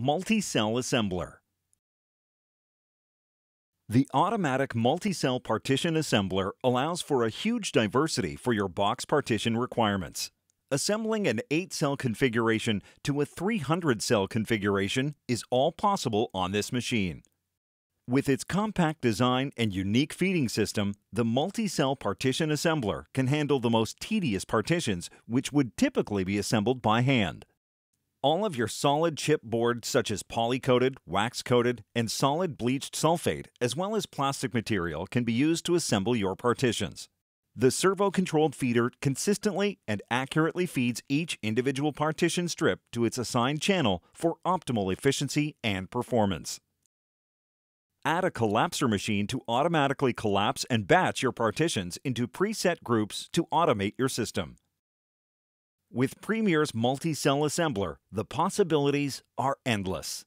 Multi-cell assembler. The automatic multi-cell partition assembler allows for a huge diversity for your box partition requirements. Assembling an 8-cell configuration to a 300-cell configuration is all possible on this machine. With its compact design and unique feeding system, the multi-cell partition assembler can handle the most tedious partitions, which would typically be assembled by hand. All of your solid chip boards such as poly-coated, wax-coated, and solid bleached sulfate, as well as plastic material, can be used to assemble your partitions. The servo-controlled feeder consistently and accurately feeds each individual partition strip to its assigned channel for optimal efficiency and performance. Add a collapser machine to automatically collapse and batch your partitions into preset groups to automate your system. With Premier's multi-cell assembler, the possibilities are endless.